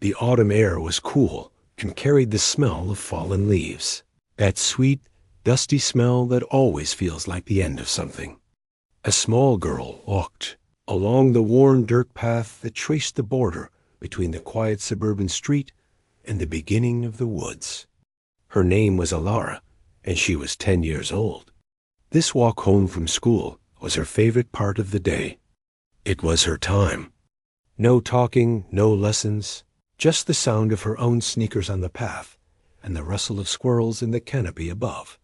The autumn air was cool and carried the smell of fallen leaves. That sweet, dusty smell that always feels like the end of something. A small girl walked along the worn dirt path that traced the border between the quiet suburban street and the beginning of the woods. Her name was Alara, and she was 10 years old. This walk home from school was her favorite part of the day. It was her time. No talking, no lessons, just the sound of her own sneakers on the path and the rustle of squirrels in the canopy above.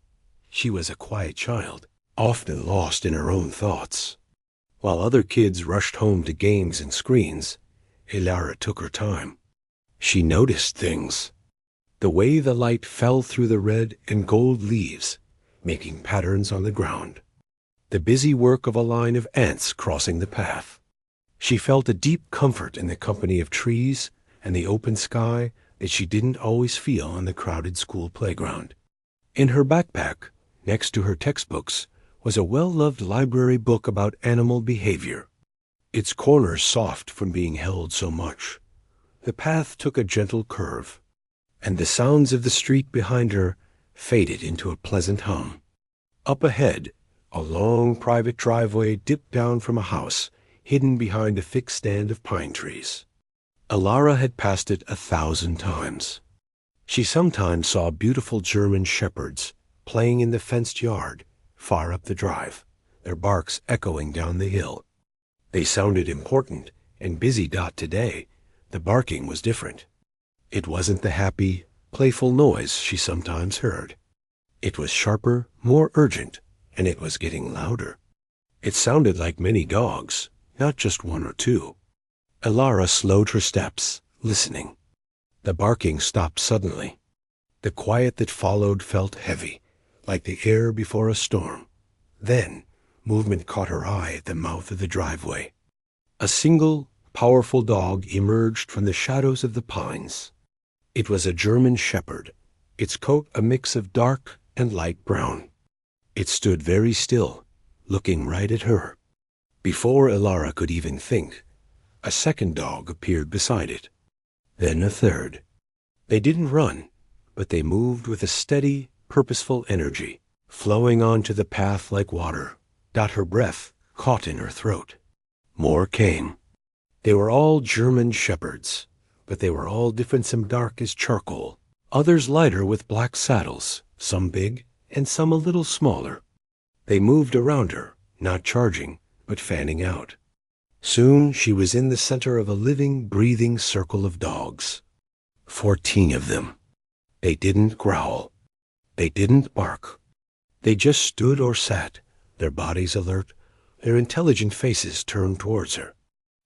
She was a quiet child, often lost in her own thoughts. While other kids rushed home to games and screens, Alara took her time. She noticed things. The way the light fell through the red and gold leaves, making patterns on the ground. The busy work of a line of ants crossing the path. She felt a deep comfort in the company of trees and the open sky that she didn't always feel on the crowded school playground. In her backpack, next to her textbooks, was a well-loved library book about animal behavior, its corners soft from being held so much. The path took a gentle curve, and the sounds of the street behind her faded into a pleasant hum. Up ahead, a long private driveway dipped down from a house hidden behind a thick stand of pine trees. Alara had passed it 1,000 times. She sometimes saw beautiful German shepherds playing in the fenced yard far up the drive, their barks echoing down the hill. They sounded important and busy. Today, the barking was different. It wasn't the happy, playful noise she sometimes heard. It was sharper, more urgent, and it was getting louder. It sounded like many dogs, not just one or two. Alara slowed her steps, listening. The barking stopped suddenly. The quiet that followed felt heavy, like the air before a storm. Then, movement caught her eye at the mouth of the driveway. A single, powerful dog emerged from the shadows of the pines. It was a German shepherd, its coat a mix of dark and light brown. It stood very still, looking right at her. Before Alara could even think, a second dog appeared beside it. Then a third. They didn't run, but they moved with a steady, purposeful energy, flowing onto the path like water. Her breath caught in her throat. More came. They were all German shepherds, but they were all different, some dark as charcoal, others lighter with black saddles, some big and some a little smaller. They moved around her, not charging, but fanning out. Soon she was in the center of a living, breathing circle of dogs. 14 of them. They didn't growl. They didn't bark. They just stood or sat, their bodies alert, their intelligent faces turned towards her.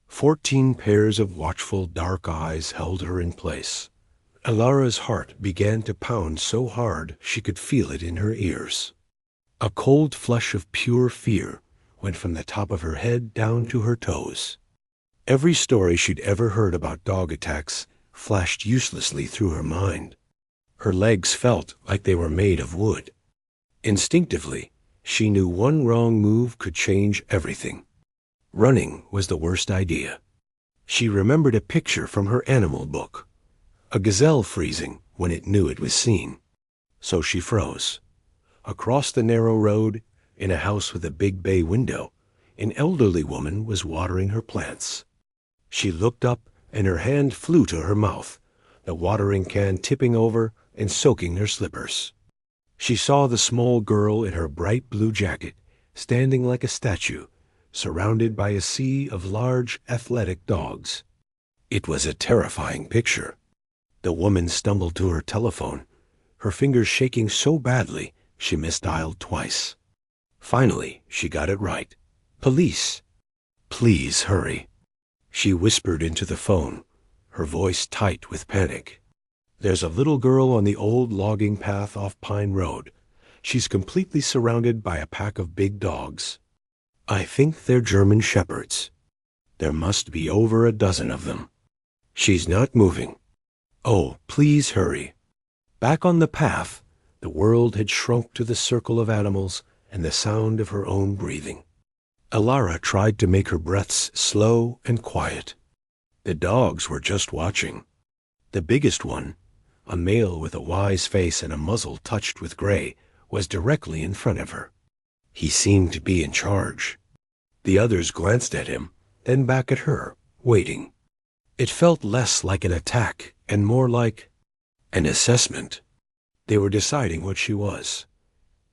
14 pairs of watchful dark eyes held her in place. Alara's heart began to pound so hard she could feel it in her ears. A cold flush of pure fear went from the top of her head down to her toes. Every story she'd ever heard about dog attacks flashed uselessly through her mind. Her legs felt like they were made of wood. Instinctively, she knew one wrong move could change everything. Running was the worst idea. She remembered a picture from her animal book. A gazelle freezing when it knew it was seen. So she froze. Across the narrow road, in a house with a big bay window, an elderly woman was watering her plants. She looked up and her hand flew to her mouth, the watering can tipping over and soaking her slippers. She saw the small girl in her bright blue jacket, standing like a statue, surrounded by a sea of large, athletic dogs. It was a terrifying picture. The woman stumbled to her telephone, her fingers shaking so badly she misdialed twice. Finally, she got it right. Police. Please hurry. She whispered into the phone, her voice tight with panic. There's a little girl on the old logging path off Pine Road. She's completely surrounded by a pack of big dogs. I think they're German shepherds. There must be over a dozen of them. She's not moving. Oh, please hurry. Back on the path, the world had shrunk to the circle of animals and the sound of her own breathing. Alara tried to make her breaths slow and quiet. The dogs were just watching. The biggest one, a male with a wise face and a muzzle touched with gray, was directly in front of her. He seemed to be in charge. The others glanced at him, then back at her, waiting. It felt less like an attack and more like an assessment. They were deciding what she was.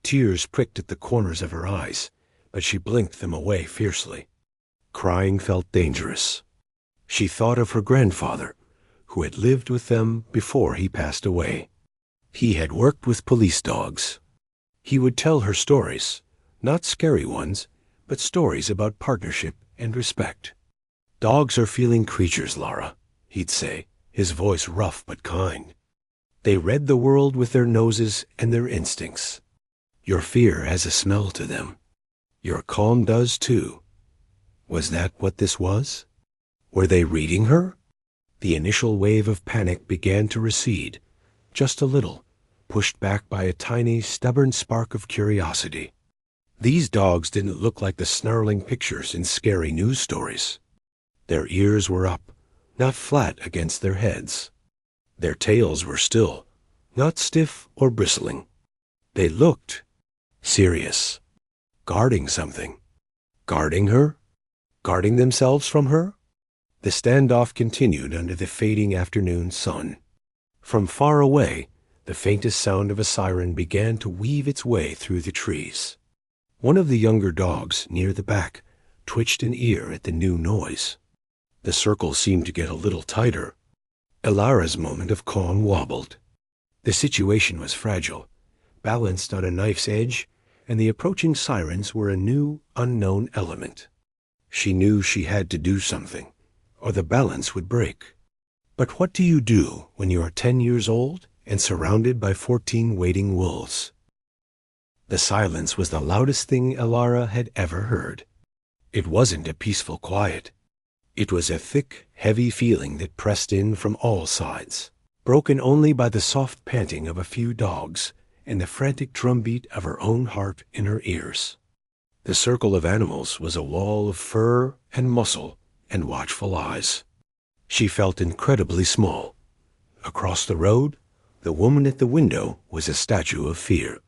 Tears pricked at the corners of her eyes, but she blinked them away fiercely. Crying felt dangerous. She thought of her grandfather, who had lived with them before he passed away. He had worked with police dogs. He would tell her stories, not scary ones, but stories about partnership and respect. "Dogs are feeling creatures, Lara," he'd say, his voice rough but kind. "They read the world with their noses and their instincts. Your fear has a smell to them. Your calm does too." Was that what this was? Were they reading her? The initial wave of panic began to recede, just a little, pushed back by a tiny, stubborn spark of curiosity. These dogs didn't look like the snarling pictures in scary news stories. Their ears were up, not flat against their heads. Their tails were still, not stiff or bristling. They looked serious, guarding something. Guarding her? Guarding themselves from her? The standoff continued under the fading afternoon sun. From far away, the faintest sound of a siren began to weave its way through the trees. One of the younger dogs, near the back, twitched an ear at the new noise. The circle seemed to get a little tighter. Elara's moment of calm wobbled. The situation was fragile, balanced on a knife's edge, and the approaching sirens were a new, unknown element. She knew she had to do something, or the balance would break. But what do you do when you are 10 years old and surrounded by 14 waiting wolves? The silence was the loudest thing Elara had ever heard. It wasn't a peaceful quiet. It was a thick, heavy feeling that pressed in from all sides, broken only by the soft panting of a few dogs and the frantic drumbeat of her own heart in her ears. The circle of animals was a wall of fur and muscle and watchful eyes. She felt incredibly small. Across the road, the woman at the window was a statue of fear.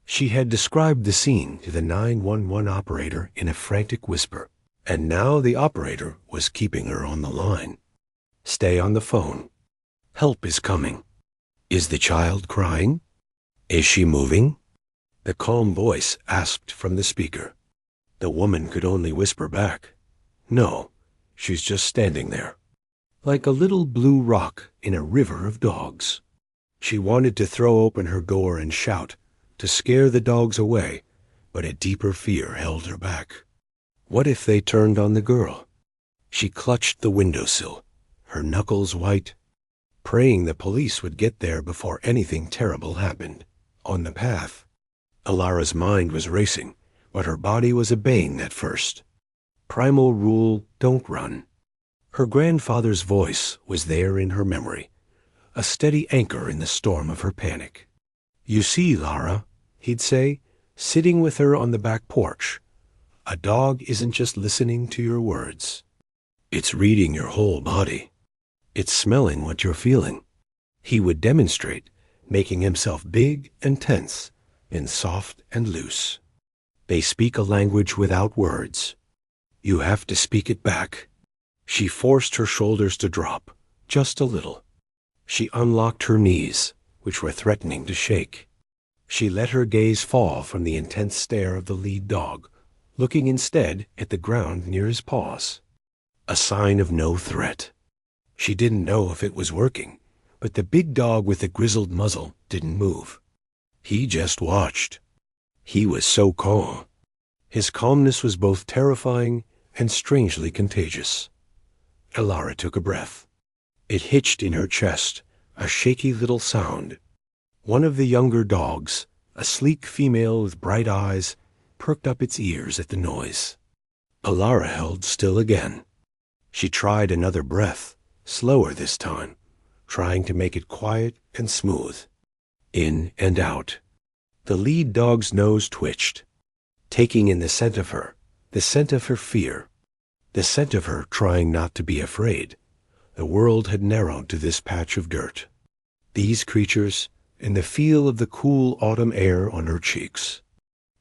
She had described the scene to the 911 operator in a frantic whisper, and now the operator was keeping her on the line. "Stay on the phone. Help is coming. Is the child crying? Is she moving?" The calm voice asked from the speaker. The woman could only whisper back, "No, she's just standing there." Like a little blue rock in a river of dogs. She wanted to throw open her door and shout, to scare the dogs away, but a deeper fear held her back. What if they turned on the girl? She clutched the windowsill, her knuckles white, praying the police would get there before anything terrible happened. On the path, Elara's mind was racing, but her body was obeying that first. Primal rule, don't run. Her grandfather's voice was there in her memory, a steady anchor in the storm of her panic. "You see, Lara," he'd say, sitting with her on the back porch, "a dog isn't just listening to your words. It's reading your whole body. It's smelling what you're feeling." He would demonstrate, making himself big and tense, and soft and loose. They speak a language without words. You have to speak it back. She forced her shoulders to drop, just a little. She unlocked her knees, which were threatening to shake. She let her gaze fall from the intense stare of the lead dog, looking instead at the ground near his paws. A sign of no threat. She didn't know if it was working, but the big dog with the grizzled muzzle didn't move. He just watched. He was so calm. His calmness was both terrifying and strangely contagious. Elara took a breath. It hitched in her chest, a shaky little sound. One of the younger dogs, a sleek female with bright eyes, perked up its ears at the noise. Elara held still again. She tried another breath, slower this time, trying to make it quiet and smooth. In and out. The lead dog's nose twitched, taking in the scent of her fear, the scent of her trying not to be afraid, the world had narrowed to this patch of dirt. These creatures, and the feel of the cool autumn air on her cheeks.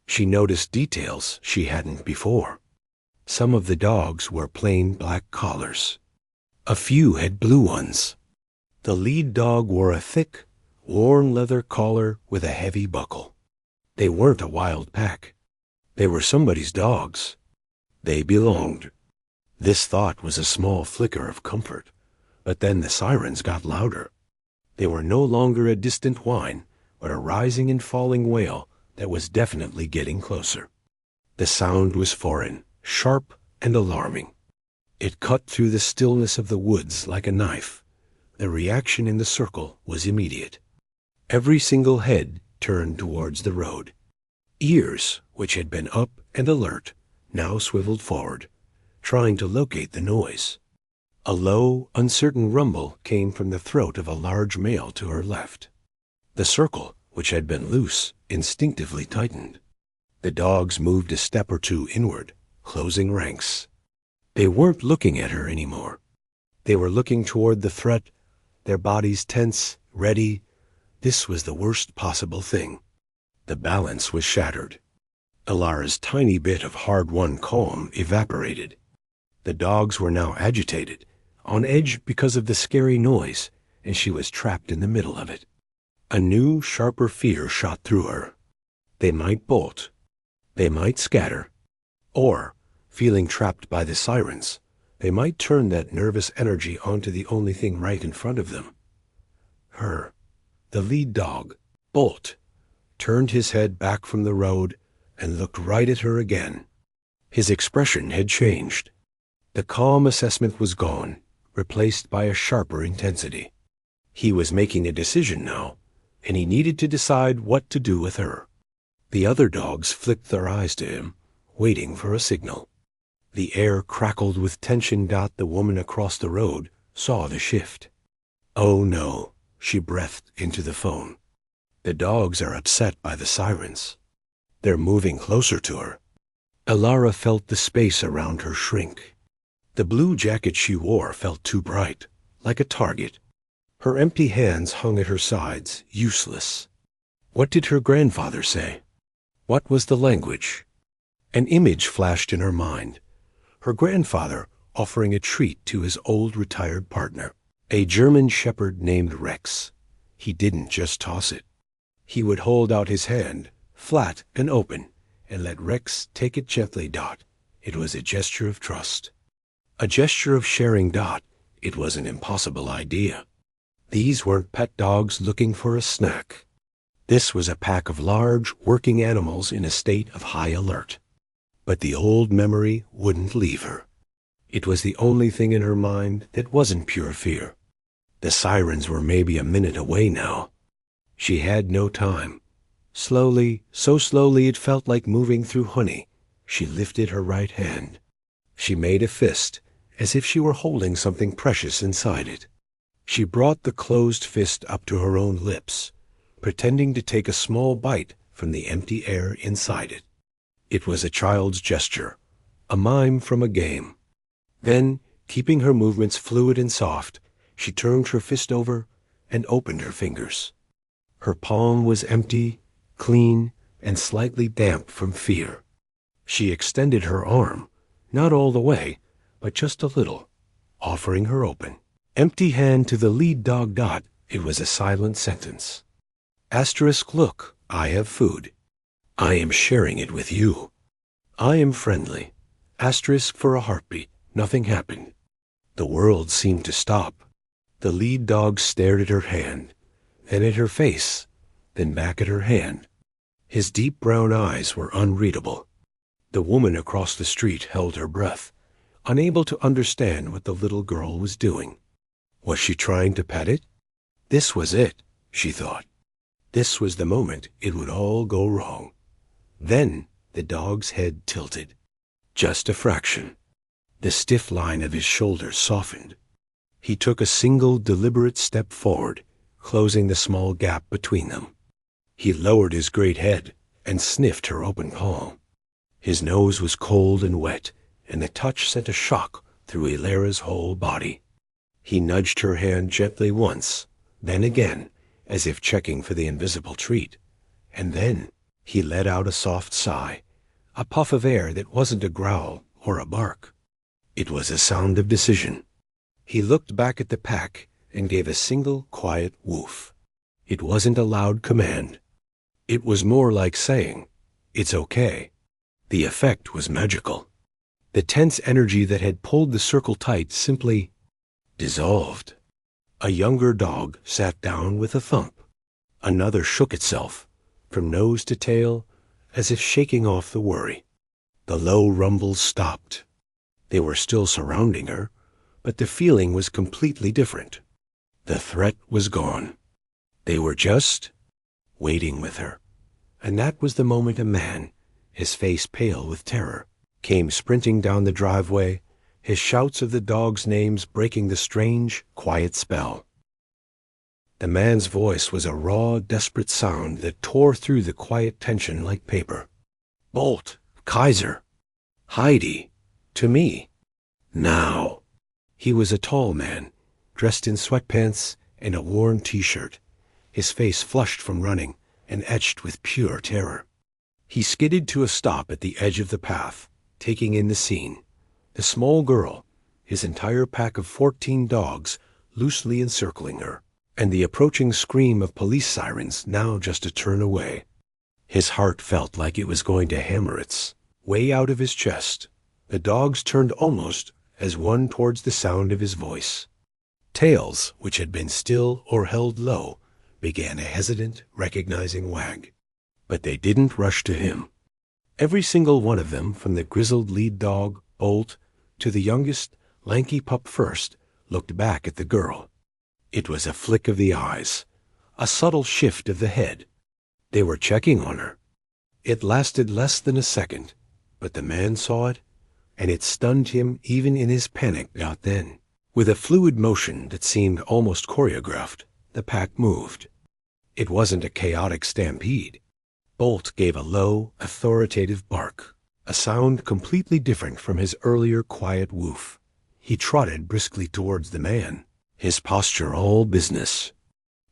She noticed details she hadn't before. Some of the dogs wore plain black collars. A few had blue ones. The lead dog wore a thick, worn leather collar with a heavy buckle. They weren't a wild pack. They were somebody's dogs. They belonged. This thought was a small flicker of comfort, but then the sirens got louder. They were no longer a distant whine, but a rising and falling wail that was definitely getting closer. The sound was foreign, sharp, and alarming. It cut through the stillness of the woods like a knife. The reaction in the circle was immediate. Every single head turned towards the road. Ears, which had been up and alert, now swiveled forward, trying to locate the noise. A low, uncertain rumble came from the throat of a large male to her left. The circle, which had been loose, instinctively tightened. The dogs moved a step or two inward, closing ranks. They weren't looking at her anymore. They were looking toward the threat, their bodies tense, ready. This was the worst possible thing. The balance was shattered. Alara's tiny bit of hard-won calm evaporated. The dogs were now agitated, on edge because of the scary noise, and she was trapped in the middle of it. A new, sharper fear shot through her. They might bolt. They might scatter. Or, feeling trapped by the sirens, they might turn that nervous energy onto the only thing right in front of them. Her, the lead dog, Bolt, turned his head back from the road and looked right at her again. His expression had changed. The calm assessment was gone, replaced by a sharper intensity. He was making a decision now, and he needed to decide what to do with her. The other dogs flicked their eyes to him, waiting for a signal. The air crackled with tension. The woman across the road saw the shift. Oh no, she breathed into the phone. The dogs are upset by the sirens. They're moving closer to her. Alara felt the space around her shrink. The blue jacket she wore felt too bright, like a target. Her empty hands hung at her sides, useless. What did her grandfather say? What was the language? An image flashed in her mind. Her grandfather offering a treat to his old retired partner, a German shepherd named Rex. He didn't just toss it. He would hold out his hand, flat and open, and let Rex take it gently. It was a gesture of trust. A gesture of sharing. It was an impossible idea. These weren't pet dogs looking for a snack. This was a pack of large, working animals in a state of high alert. But the old memory wouldn't leave her. It was the only thing in her mind that wasn't pure fear. The sirens were maybe a minute away now. She had no time. Slowly, so slowly it felt like moving through honey, she lifted her right hand. She made a fist, as if she were holding something precious inside it. She brought the closed fist up to her own lips, pretending to take a small bite from the empty air inside it. It was a child's gesture, a mime from a game. Then, keeping her movements fluid and soft, she turned her fist over and opened her fingers. Her palm was empty, clean, and slightly damp from fear. She extended her arm, not all the way, but just a little, offering her open. Empty hand to the lead dog. It was a silent sentence. Look, I have food. I am sharing it with you. I am friendly. For a heartbeat. Nothing happened. The world seemed to stop. The lead dog stared at her hand, then at her face, then back at her hand. His deep brown eyes were unreadable. The woman across the street held her breath, unable to understand what the little girl was doing. Was she trying to pet it? This was it, she thought. This was the moment it would all go wrong. Then the dog's head tilted. Just a fraction. The stiff line of his shoulders softened. He took a single deliberate step forward, closing the small gap between them. He lowered his great head and sniffed her open palm. His nose was cold and wet, and the touch sent a shock through Alara's whole body. He nudged her hand gently once, then again, as if checking for the invisible treat. And then he let out a soft sigh, a puff of air that wasn't a growl or a bark. It was a sound of decision. He looked back at the pack and gave a single quiet woof. It wasn't a loud command. It was more like saying, "It's okay." The effect was magical. The tense energy that had pulled the circle tight simply dissolved. A younger dog sat down with a thump. Another shook itself, from nose to tail, as if shaking off the worry. The low rumbles stopped. They were still surrounding her, but the feeling was completely different. The threat was gone. They were just waiting with her. And that was the moment a man, his face pale with terror, came sprinting down the driveway, his shouts of the dogs' names breaking the strange, quiet spell. The man's voice was a raw, desperate sound that tore through the quiet tension like paper. "Bolt, Kaiser, Heidi, to me, now." He was a tall man, dressed in sweatpants and a worn t-shirt, his face flushed from running and etched with pure terror. He skidded to a stop at the edge of the path, taking in the scene. The small girl, his entire pack of 14 dogs loosely encircling her, and the approaching scream of police sirens now just a turn away. His heart felt like it was going to hammer its way out of his chest. The dogs turned almost as one towards the sound of his voice. Tails, which had been still or held low, began a hesitant, recognizing wag. But they didn't rush to him. Every single one of them, from the grizzled lead dog, Bolt, to the youngest, lanky pup first, looked back at the girl. It was a flick of the eyes, a subtle shift of the head. They were checking on her. It lasted less than a second, but the man saw it, and it stunned him even in his panic out then. With a fluid motion that seemed almost choreographed, the pack moved. It wasn't a chaotic stampede. Bolt gave a low, authoritative bark, a sound completely different from his earlier quiet woof. He trotted briskly towards the man, his posture all business.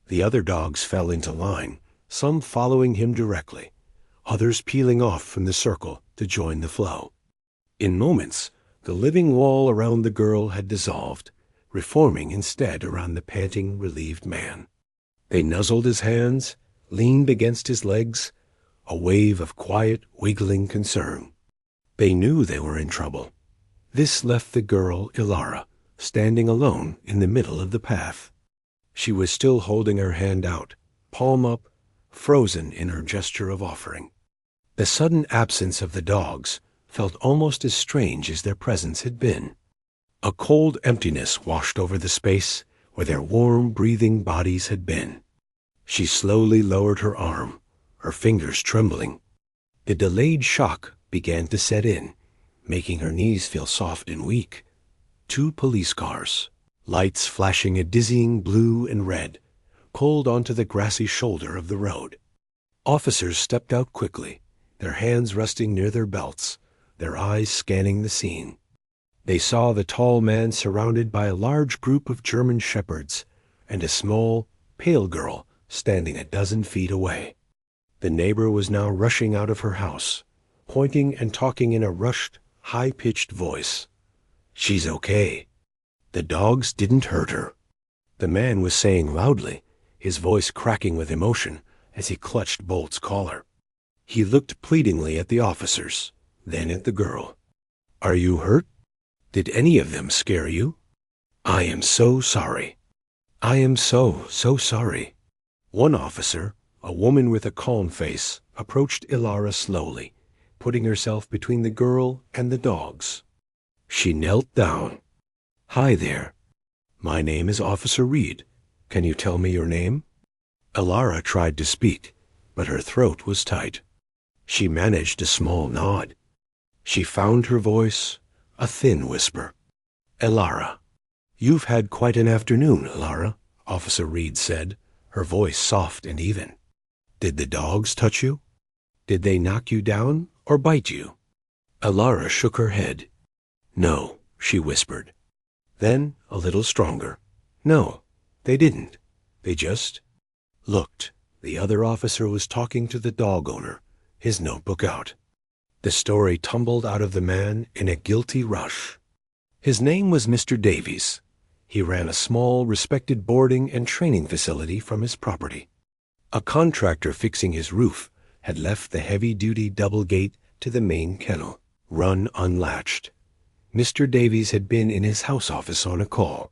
The other dogs fell into line, some following him directly, others peeling off from the circle to join the flow. In moments, the living wall around the girl had dissolved, reforming instead around the panting, relieved man. They nuzzled his hands, leaned against his legs, a wave of quiet, wiggling concern. They knew they were in trouble. This left the girl, Ilara, standing alone in the middle of the path. She was still holding her hand out, palm up, frozen in her gesture of offering. The sudden absence of the dogs felt almost as strange as their presence had been. A cold emptiness washed over the space where their warm, breathing bodies had been. She slowly lowered her arm, her fingers trembling. The delayed shock began to set in, making her knees feel soft and weak. 2 police cars, lights flashing a dizzying blue and red, pulled onto the grassy shoulder of the road. Officers stepped out quickly, their hands resting near their belts, their eyes scanning the scene. They saw the tall man surrounded by a large group of German shepherds and a small, pale girl standing a dozen feet away. The neighbor was now rushing out of her house, pointing and talking in a rushed, high-pitched voice. "She's okay. The dogs didn't hurt her." The man was saying loudly, his voice cracking with emotion as he clutched Bolt's collar. He looked pleadingly at the officers, then at the girl. "Are you hurt? Did any of them scare you? I am so sorry. I am so sorry." One officer, a woman with a calm face, approached Ilara slowly, putting herself between the girl and the dogs. She knelt down. "Hi there. My name is Officer Reed. Can you tell me your name?" Ilara tried to speak, but her throat was tight. She managed a small nod. She found her voice, a thin whisper. "Ilara." "You've had quite an afternoon, Ilara," Officer Reed said, her voice soft and even. "Did the dogs touch you? Did they knock you down or bite you?" Ilara shook her head. "No," she whispered. Then a little stronger. No, they didn't. They just looked. The other officer was talking to the dog owner, his notebook out. The story tumbled out of the man in a guilty rush. His name was Mr. Davies. He ran a small, respected boarding and training facility from his property. A contractor fixing his roof had left the heavy-duty double gate to the main kennel, run unlatched. Mr. Davies had been in his house office on a call.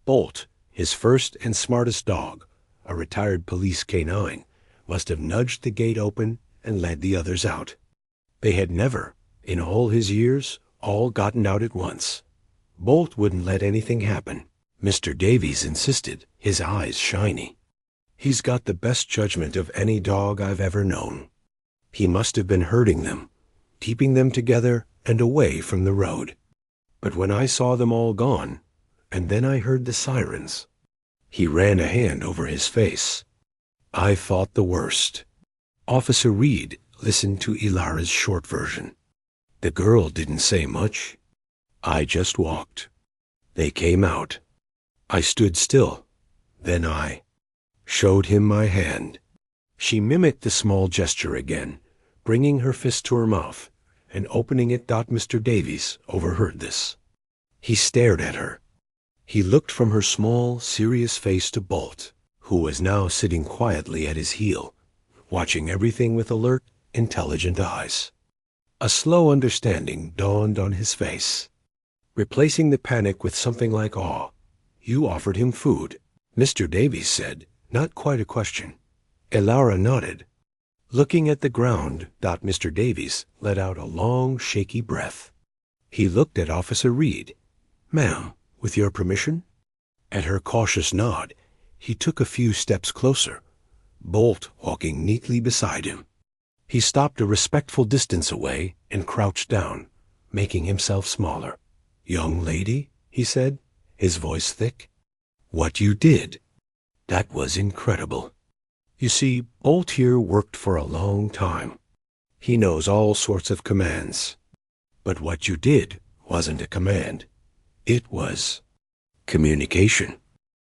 Bolt, his first and smartest dog, a retired police canine, must have nudged the gate open and led the others out. They had never, in all his years, all gotten out at once. Bolt wouldn't let anything happen. Mr. Davies insisted, his eyes shiny. He's got the best judgment of any dog I've ever known. He must have been herding them, keeping them together and away from the road. But when I saw them all gone, and then I heard the sirens, he ran a hand over his face. I thought the worst. Officer Reed listened to Ilara's short version. The girl didn't say much. I just walked. They came out. I stood still. Then I showed him my hand. She mimicked the small gesture again, bringing her fist to her mouth and opening it. Mr. Davies overheard this. He stared at her. He looked from her small, serious face to Bolt, who was now sitting quietly at his heel, watching everything with alert, intelligent eyes. A slow understanding dawned on his face, replacing the panic with something like awe. You offered him food, Mr. Davies said, not quite a question. Ilara nodded. Looking at the ground, Mr. Davies let out a long, shaky breath. He looked at Officer Reed. Ma'am, with your permission? At her cautious nod, he took a few steps closer, Bolt walking neatly beside him. He stopped a respectful distance away and crouched down, making himself smaller. Young lady, he said, his voice thick. What you did, that was incredible. You see, Bolt here worked for a long time. He knows all sorts of commands. But what you did wasn't a command. It was communication.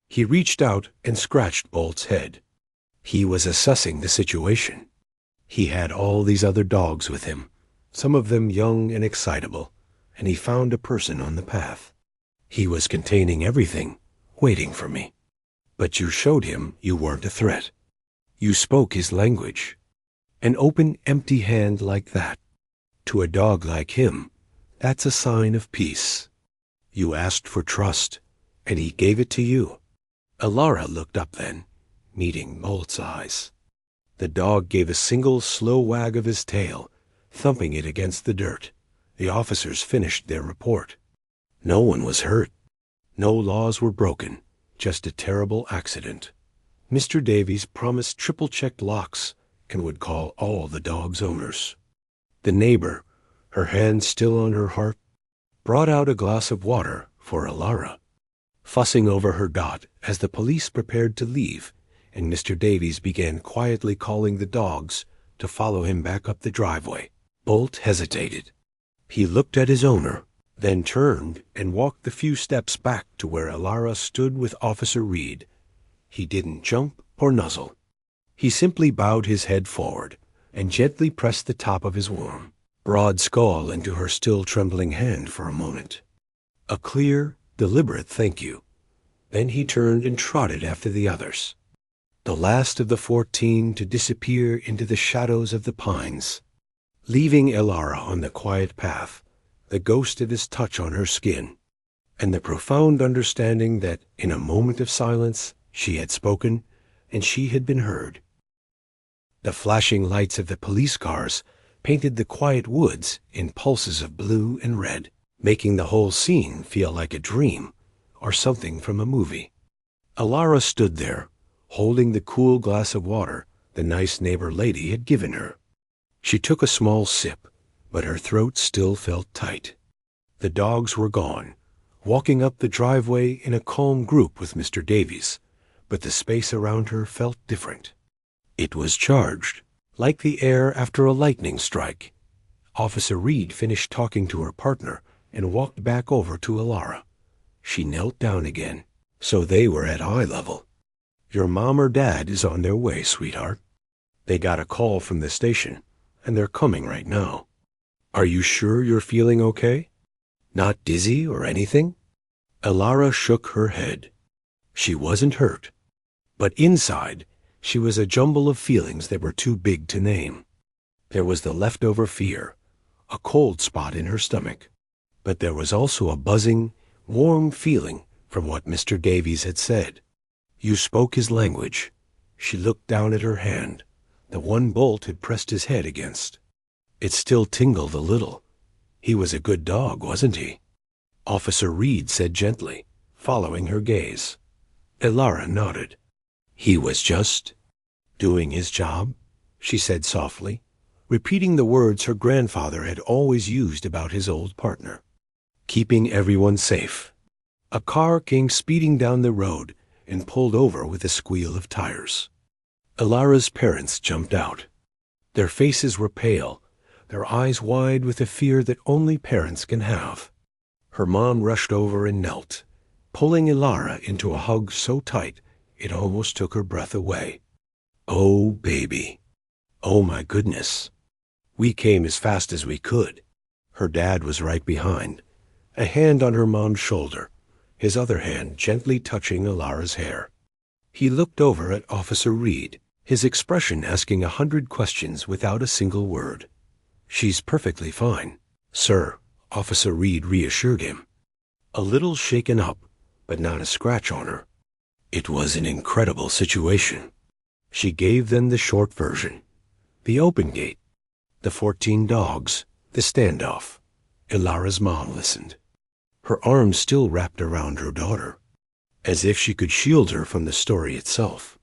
He reached out and scratched Bolt's head. He was assessing the situation. He had all these other dogs with him, some of them young and excitable, and he found a person on the path. He was containing everything, waiting for me. But you showed him you weren't a threat. You spoke his language. An open, empty hand like that, to a dog like him, that's a sign of peace. You asked for trust, and he gave it to you. Ilara looked up then, meeting Bolt's eyes. The dog gave a single slow wag of his tail, thumping it against the dirt. The officers finished their report. No one was hurt. No laws were broken, just a terrible accident. Mr. Davies promised triple-checked locks and would call all the dog's owners. The neighbor, her hand still on her heart, brought out a glass of water for Ilara, fussing over her dot as the police prepared to leave, and Mr. Davies began quietly calling the dogs to follow him back up the driveway. Bolt hesitated. He looked at his owner, then turned and walked the few steps back to where Ilara stood with Officer Reed. He didn't jump or nuzzle. He simply bowed his head forward and gently pressed the top of his warm, broad skull into her still trembling hand for a moment. A clear, deliberate thank you. Then he turned and trotted after the others, the last of the 14 to disappear into the shadows of the pines, leaving Ilara on the quiet path, the ghost of his touch on her skin, and the profound understanding that in a moment of silence she had spoken and she had been heard. The flashing lights of the police cars painted the quiet woods in pulses of blue and red, making the whole scene feel like a dream or something from a movie. Ilara stood there, holding the cool glass of water the nice neighbor lady had given her. She took a small sip, but her throat still felt tight. The dogs were gone, walking up the driveway in a calm group with Mr. Davies, but the space around her felt different. It was charged, like the air after a lightning strike. Officer Reed finished talking to her partner and walked back over to Ilara. She knelt down again, so they were at eye level. "Your mom or dad is on their way, sweetheart. They got a call from the station, and they're coming right now. Are you sure you're feeling okay? Not dizzy or anything?" Elara shook her head. She wasn't hurt, but inside she was a jumble of feelings that were too big to name. There was the leftover fear, a cold spot in her stomach, but there was also a buzzing, warm feeling from what Mr. Davies had said. "You spoke his language." She looked down at her hand. The one Bolt had pressed his head against. It still tingled a little. He was a good dog, wasn't he? Officer Reed said gently, following her gaze. Elara nodded. "He was just doing his job," she said softly, repeating the words her grandfather had always used about his old partner. "Keeping everyone safe." A car came speeding down the road and pulled over with a squeal of tires. Elara's parents jumped out. Their faces were pale, their eyes wide with a fear that only parents can have. Her mom rushed over and knelt, pulling Elara into a hug so tight it almost took her breath away. "Oh, baby. Oh, my goodness." We came as fast as we could. Her dad was right behind, a hand on her mom's shoulder, his other hand gently touching Elara's hair. He looked over at Officer Reed, his expression asking 100 questions without a single word. "She's perfectly fine, sir," Officer Reed reassured him. A little shaken up, but not a scratch on her. It was an incredible situation. She gave them the short version. The open gate, the 14 dogs, the standoff. Elara's mom listened, her arms still wrapped around her daughter, as if she could shield her from the story itself.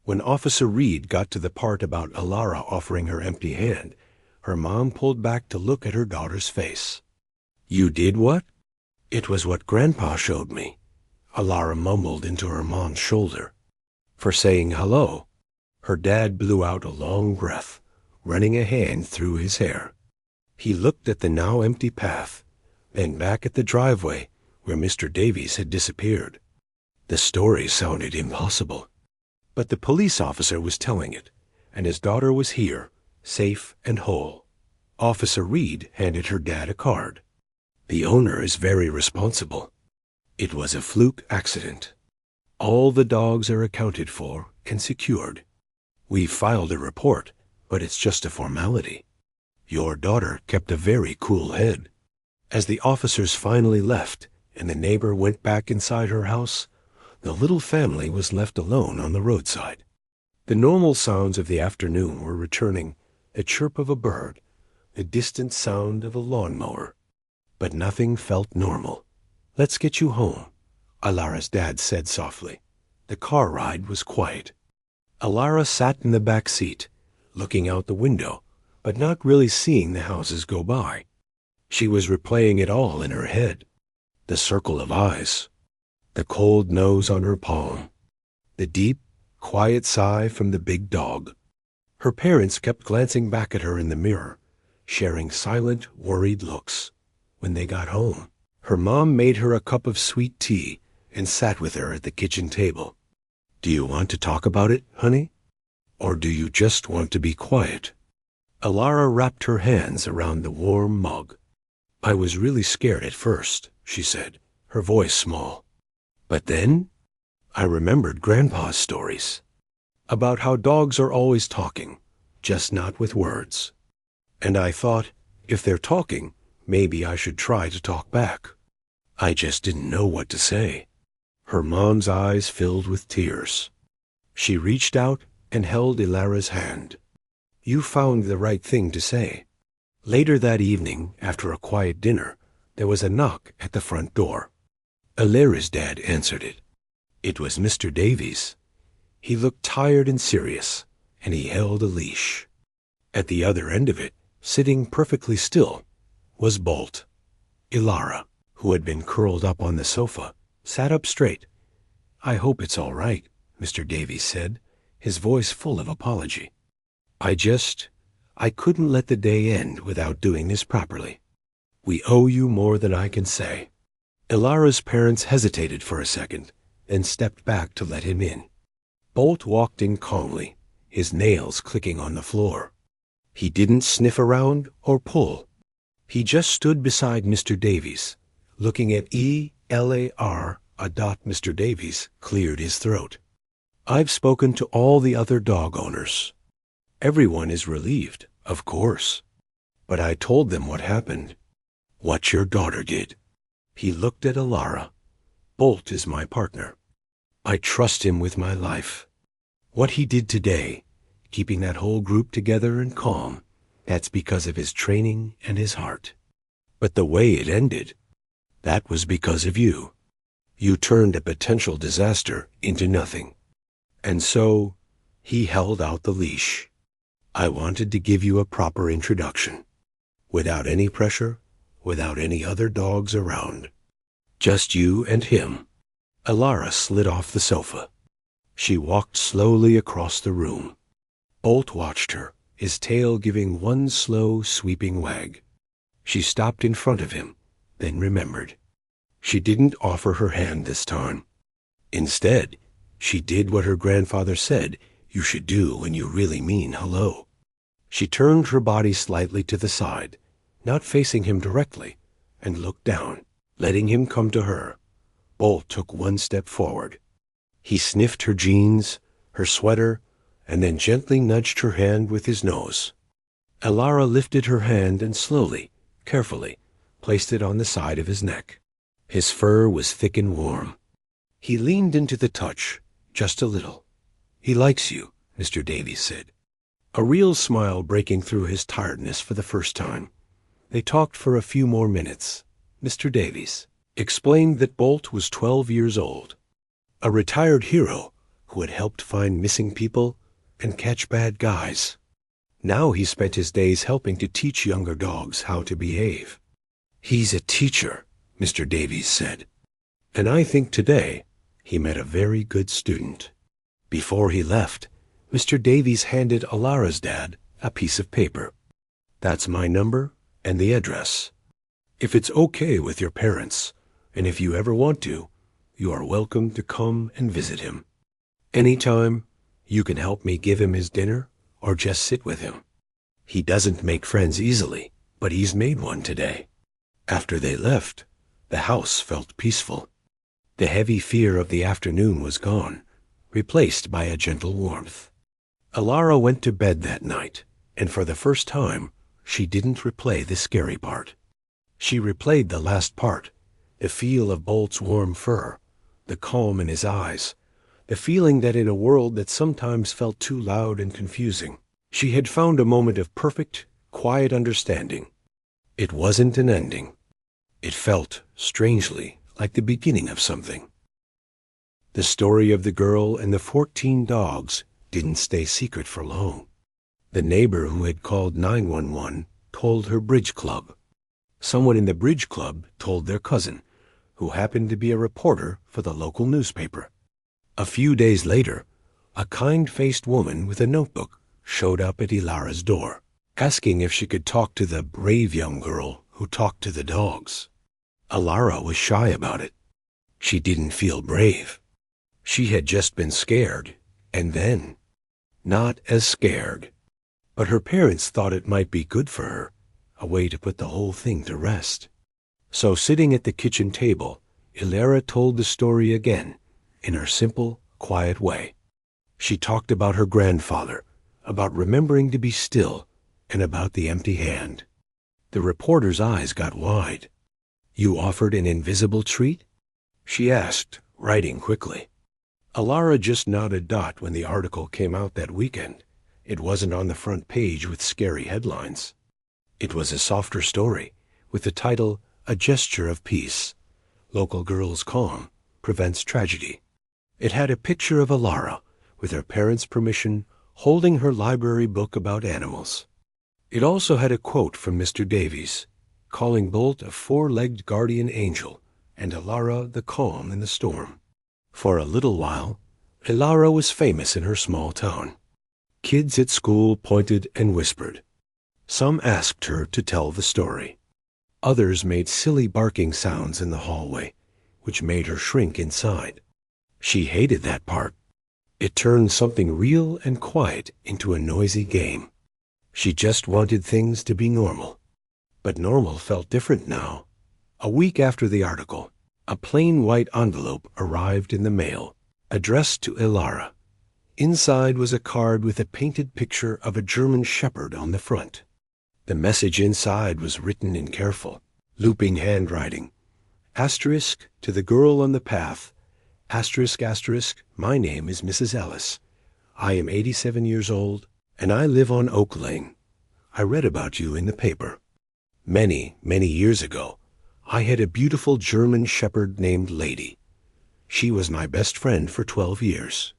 When Officer Reed got to the part about Elara offering her empty hand, her mom pulled back to look at her daughter's face. "You did what?" "It was what Grandpa showed me," Elara mumbled into her mom's shoulder. "For saying hello." Her dad blew out a long breath, running a hand through his hair. He looked at the now empty path, then back at the driveway where Mr. Davies had disappeared. The story sounded impossible, but the police officer was telling it, and his daughter was here, safe and whole. Officer Reed handed her dad a card. "The owner is very responsible. It was a fluke accident. All the dogs are accounted for and secured. We've filed a report, but it's just a formality. Your daughter kept a very cool head." As the officers finally left and the neighbor went back inside her house, the little family was left alone on the roadside. The normal sounds of the afternoon were returning, the chirp of a bird, the distant sound of a lawnmower. But nothing felt normal. "Let's get you home," Elara's dad said softly. The car ride was quiet. Elara sat in the back seat, looking out the window, but not really seeing the houses go by. She was replaying it all in her head. The circle of eyes, the cold nose on her palm, the deep, quiet sigh from the big dog. Her parents kept glancing back at her in the mirror, sharing silent, worried looks. When they got home, her mom made her a cup of sweet tea and sat with her at the kitchen table. "Do you want to talk about it, honey? Or do you just want to be quiet?" Elara wrapped her hands around the warm mug. "I was really scared at first," she said, her voice small. "But then I remembered Grandpa's stories about how dogs are always talking, just not with words. And I thought, if they're talking, maybe I should try to talk back. I just didn't know what to say." Her mom's eyes filled with tears. She reached out and held Elara's hand. "You found the right thing to say." Later that evening, after a quiet dinner, there was a knock at the front door. Elara's dad answered it. It was Mr. Davies. He looked tired and serious, and he held a leash. At the other end of it, sitting perfectly still, was Bolt. Elara, who had been curled up on the sofa, sat up straight. "I hope it's all right," Mr. Davies said, his voice full of apology. I couldn't let the day end without doing this properly. We owe you more than I can say." Ilara's parents hesitated for a second, then stepped back to let him in. Bolt walked in calmly, his nails clicking on the floor. He didn't sniff around or pull. He just stood beside Mr. Davies, looking at E-L-A-R. Mr. Davies cleared his throat. I've spoken to all the other dog owners. Everyone is relieved, of course. But I told them what happened. What your daughter did. He looked at Ilara. Bolt is my partner. I trust him with my life. What he did today, keeping that whole group together and calm, that's because of his training and his heart. But the way it ended, that was because of you. You turned a potential disaster into nothing. And so, he held out the leash. I wanted to give you a proper introduction. Without any pressure, without any other dogs around. Just you and him. Ilara slid off the sofa. She walked slowly across the room. Bolt watched her, his tail giving one slow, sweeping wag. She stopped in front of him, then remembered. She didn't offer her hand this time. Instead, she did what her grandfather said you should do when you really mean hello. She turned her body slightly to the side, not facing him directly, and looked down, letting him come to her. Bolt took one step forward. He sniffed her jeans, her sweater, and then gently nudged her hand with his nose. Ilara lifted her hand and slowly, carefully, placed it on the side of his neck. His fur was thick and warm. He leaned into the touch, just a little. He likes you, Mr. Davies said, a real smile breaking through his tiredness for the first time. They talked for a few more minutes. Mr. Davies explained that Bolt was 12 years old, a retired hero who had helped find missing people and catch bad guys. Now he spent his days helping to teach younger dogs how to behave. He's a teacher, Mr. Davies said, and I think today he met a very good student. Before he left, Mr. Davies handed Ilara's dad a piece of paper. That's my number and the address. If it's okay with your parents, and if you ever want to, you are welcome to come and visit him. Anytime, you can help me give him his dinner or just sit with him. He doesn't make friends easily, but he's made one today. After they left, the house felt peaceful. The heavy fear of the afternoon was gone, replaced by a gentle warmth. Ilara went to bed that night, and for the first time, she didn't replay the scary part. She replayed the last part, the feel of Bolt's warm fur, the calm in his eyes, the feeling that in a world that sometimes felt too loud and confusing, she had found a moment of perfect, quiet understanding. It wasn't an ending. It felt, strangely, like the beginning of something. The story of the girl and the 14 dogs didn't stay secret for long. The neighbor who had called 911 told her bridge club. Someone in the bridge club told their cousin, who happened to be a reporter for the local newspaper. A few days later, a kind-faced woman with a notebook showed up at Ilara's door, asking if she could talk to the brave young girl who talked to the dogs. Ilara was shy about it. She didn't feel brave. She had just been scared, and then, not as scared. But her parents thought it might be good for her, a way to put the whole thing to rest. So sitting at the kitchen table, Ilara told the story again, in her simple, quiet way. She talked about her grandfather, about remembering to be still, and about the empty hand. The reporter's eyes got wide. You offered an invisible treat? She asked, writing quickly. Ilara just nodded dot when the article came out that weekend. It wasn't on the front page with scary headlines. It was a softer story, with the title, A Gesture of Peace. Local girl's calm prevents tragedy. It had a picture of Ilara, with her parents' permission, holding her library book about animals. It also had a quote from Mr. Davies, calling Bolt a four-legged guardian angel, and Ilara the calm in the storm. For a little while, Ilara was famous in her small town. Kids at school pointed and whispered. Some asked her to tell the story. Others made silly barking sounds in the hallway, which made her shrink inside. She hated that part. It turned something real and quiet into a noisy game. She just wanted things to be normal. But normal felt different now. A week after the article, a plain white envelope arrived in the mail, addressed to Ilara. Inside was a card with a painted picture of a German shepherd on the front. The message inside was written in careful, looping handwriting. Asterisk to the girl on the path. Asterisk, asterisk, my name is Mrs. Ellis. I am 87 years old, and I live on Oak Lane. I read about you in the paper. Many, many years ago, I had a beautiful German shepherd named Lady. She was my best friend for 12 years.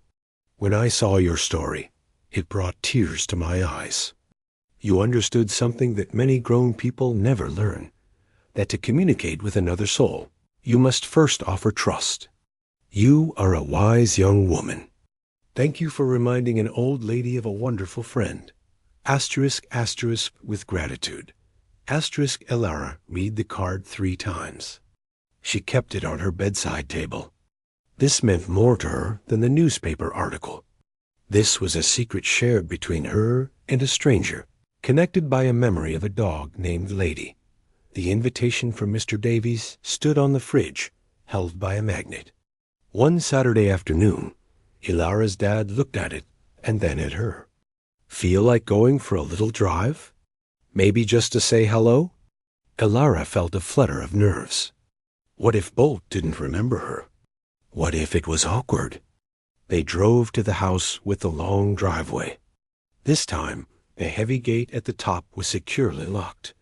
When I saw your story, it brought tears to my eyes. You understood something that many grown people never learn, that to communicate with another soul, you must first offer trust. You are a wise young woman. Thank you for reminding an old lady of a wonderful friend. Asterisk, asterisk, with gratitude. Asterisk, Ilara, read the card 3 times. She kept it on her bedside table. This meant more to her than the newspaper article. This was a secret shared between her and a stranger, connected by a memory of a dog named Lady. The invitation from Mr. Davies stood on the fridge, held by a magnet. One Saturday afternoon, Ilara's dad looked at it and then at her. Feel like going for a little drive? Maybe just to say hello? Ilara felt a flutter of nerves. What if Bolt didn't remember her? What if it was awkward? They drove to the house with the long driveway. This time, the heavy gate at the top was securely locked.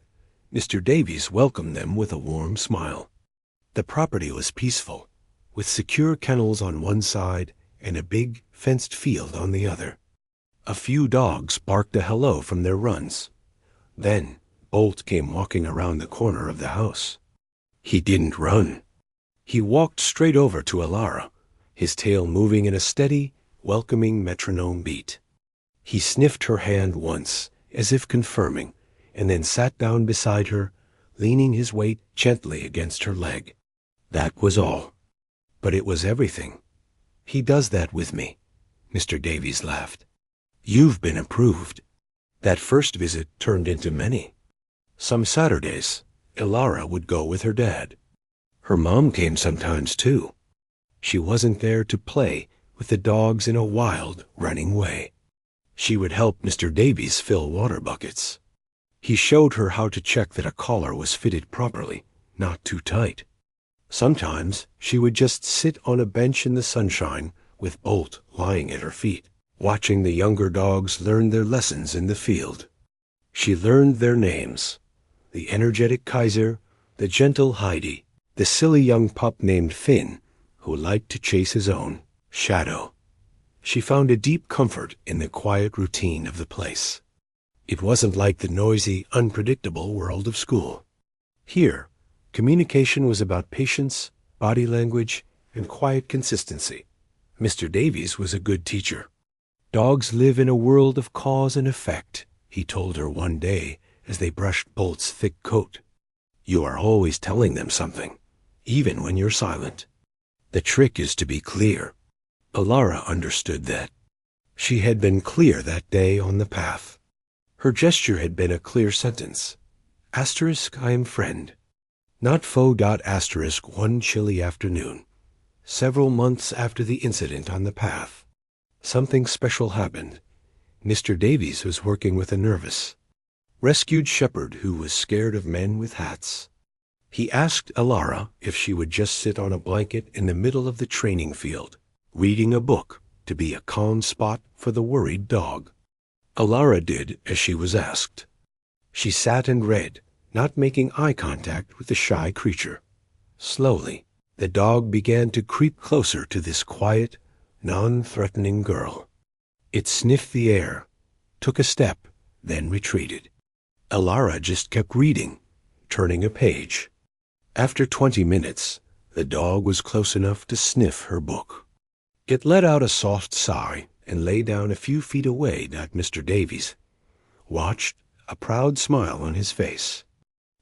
Mr. Davies welcomed them with a warm smile. The property was peaceful, with secure kennels on one side and a big fenced field on the other. A few dogs barked a hello from their runs. Then Bolt came walking around the corner of the house. He didn't run. He walked straight over to Ilara, his tail moving in a steady, welcoming metronome beat. He sniffed her hand once, as if confirming, and then sat down beside her, leaning his weight gently against her leg. That was all. But it was everything. He does that with me, Mr. Davies laughed. You've been approved. That first visit turned into many. Some Saturdays, Ilara would go with her dad. Her mom came sometimes too. She wasn't there to play with the dogs in a wild, running way. She would help Mr. Davies fill water buckets. He showed her how to check that a collar was fitted properly, not too tight. Sometimes she would just sit on a bench in the sunshine with Bolt lying at her feet, watching the younger dogs learn their lessons in the field. She learned their names: the energetic Kaiser, the gentle Heidi, the silly young pup named Finn, who liked to chase his own, Shadow. She found a deep comfort in the quiet routine of the place. It wasn't like the noisy, unpredictable world of school. Here, communication was about patience, body language, and quiet consistency. Mr. Davies was a good teacher. Dogs live in a world of cause and effect, he told her one day as they brushed Bolt's thick coat. You are always telling them something, even when you're silent. The trick is to be clear. Ilara understood that. She had been clear that day on the path. Her gesture had been a clear sentence. Asterisk, I am friend. Not faux. Asterisk one chilly afternoon, several months after the incident on the path. Something special happened. Mr. Davies was working with a nervous, rescued shepherd who was scared of men with hats. He asked Ilara if she would just sit on a blanket in the middle of the training field, reading a book to be a calm spot for the worried dog. Ilara did as she was asked. She sat and read, not making eye contact with the shy creature. Slowly, the dog began to creep closer to this quiet, non-threatening girl. It sniffed the air, took a step, then retreated. Ilara just kept reading, turning a page. After 20 minutes, the dog was close enough to sniff her book. It let out a soft sigh and lay down a few feet away. Mr. Davies watched, a proud smile on his face.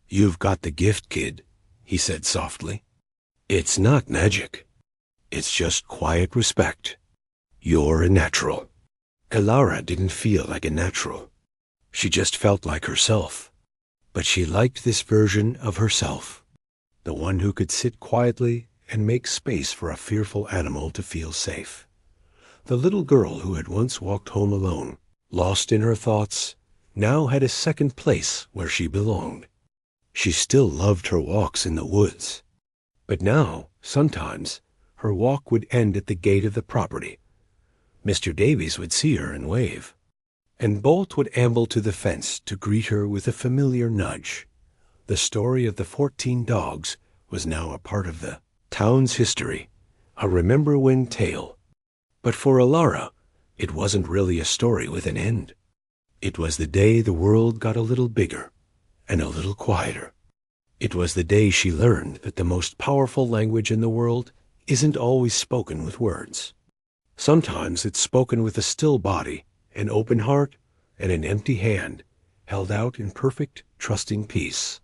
You've got the gift, kid, he said softly. It's not magic. It's just quiet respect. You're a natural. Elara didn't feel like a natural. She just felt like herself. But she liked this version of herself, the one who could sit quietly and make space for a fearful animal to feel safe. The little girl who had once walked home alone, lost in her thoughts, now had a second place where she belonged. She still loved her walks in the woods. But now, sometimes, her walk would end at the gate of the property. Mr. Davies would see her and wave, and Bolt would amble to the fence to greet her with a familiar nudge. The story of the 14 dogs was now a part of the town's history, a remember-when tale. But for Elara, it wasn't really a story with an end. It was the day the world got a little bigger and a little quieter. It was the day she learned that the most powerful language in the world isn't always spoken with words. Sometimes it's spoken with a still body, an open heart, and an empty hand held out in perfect, trusting peace.